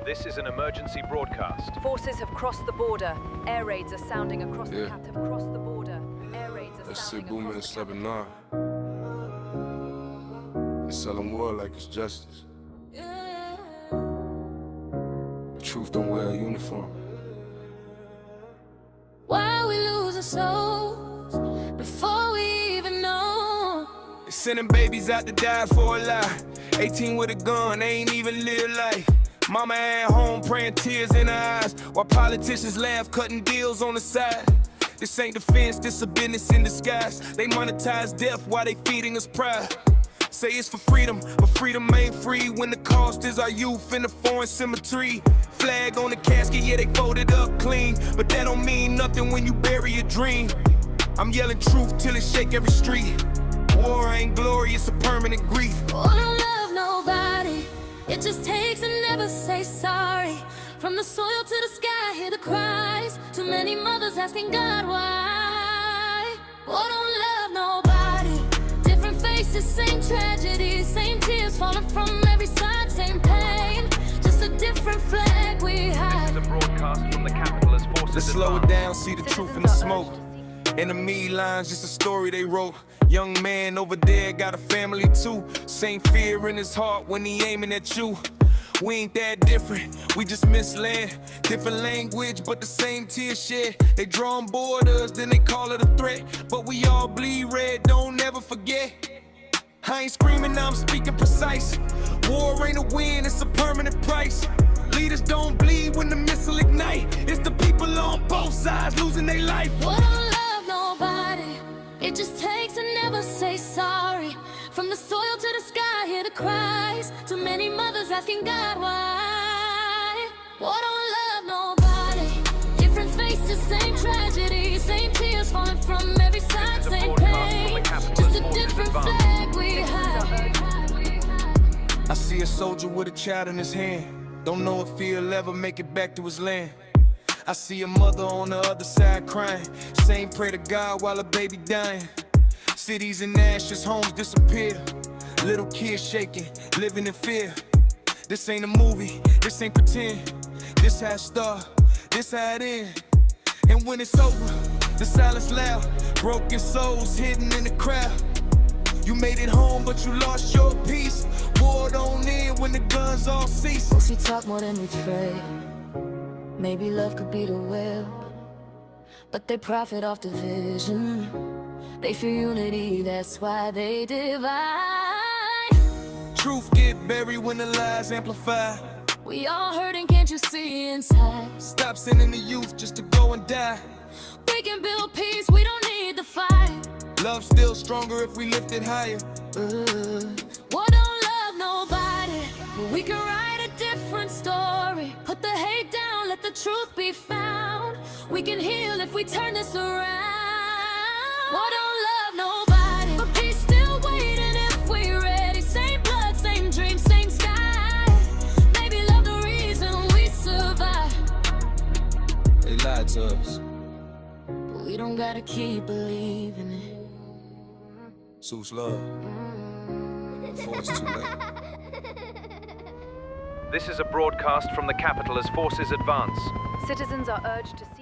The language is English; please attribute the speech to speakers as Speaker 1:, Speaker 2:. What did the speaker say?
Speaker 1: This is an emergency broadcast.
Speaker 2: Forces have crossed the border. Air raids are sounding across the cap. Have crossed the border. Air raids are sounding across the
Speaker 3: Stbman Stbernard. They selling war like it's justice. The truth don't wear a uniform.
Speaker 4: Why we lose our souls before we even know?
Speaker 5: They sending babies out to die for a lie. 18 with a gun, they ain't even live life. Mama at home praying tears in her eyes, while politicians laugh cutting deals on the side. This ain't defense, this a business in disguise. They monetize death while they feeding us pride. Say it's for freedom, but freedom ain't free when the cost is our youth in the foreign cemetery. Flag on the casket, yeah, they folded up clean, but that don't mean nothing when you bury a dream. I'm yelling truth till it shake every street. War ain't glory, it's a permanent grief.
Speaker 4: Oh, don't love nobody, it just takes and never say sorry. From the soil to the sky, hear the cries. Too many mothers asking God why. Oh, don't love nobody, different faces, same tragedy, same tears falling from every side, same pain, just a different flag we hide.
Speaker 1: This is a broadcast from the capital as forces
Speaker 5: Let's slow it down, see the truth in the smoke. Enemy lines, just a story they wrote. Young man over there got a family too. Same fear in his heart when he aiming at you. We ain't that different, we just misled. Different language, but the same tears shed. They draw on borders, then they call it a threat. But we all bleed red, don't ever forget. I ain't screaming, I'm speaking precise. War ain't a win, it's a permanent price. Leaders don't bleed when the missile ignite. It's the people on both sides losing their life.
Speaker 4: Oh, don't love nobody, it just takes and never say sorry. From the soil to the sky, hear the cries. Too many mothers asking God why. Oh, don't love nobody, different faces, same tragedy, same tears falling from every side, same pain, just a different flag we hide.
Speaker 5: I see a soldier with a child in his hand, don't know if he'll ever make it back to his land. I see a mother on the other side crying, same pray to God while a baby dying. Cities in ashes, homes disappear, little kids shaking, living in fear. This ain't a movie, this ain't pretend. This how it start, this how it end. And when it's over, the silence loud, broken souls hidden in the crowd. You made it home, but you lost your peace. War don't end when the guns all cease.
Speaker 4: We talk more than we pray. Maybe love could be the will, but they profit off division. They fear unity, that's why they divide.
Speaker 5: Truth get buried when the lies amplify.
Speaker 4: We all hurting, can't you see inside?
Speaker 5: Stop sending the youth just to go and die.
Speaker 4: We can build peace, we don't need the fight.
Speaker 5: Love still stronger if we lift it higher.
Speaker 4: Well, don't love nobody, but we can write a different story. Put the hate down, let the truth be found. We can heal if we turn this around. Well, don't love nobody, but peace still waiting if we ready. Same blood, same dream, same sky. Maybe love the reason we survive.
Speaker 5: They lied to us,
Speaker 4: But we don't gotta keep believing it.
Speaker 5: Zeus love, before it's too late.
Speaker 1: This is a broadcast from the capital as forces advance.
Speaker 2: Citizens are urged to cease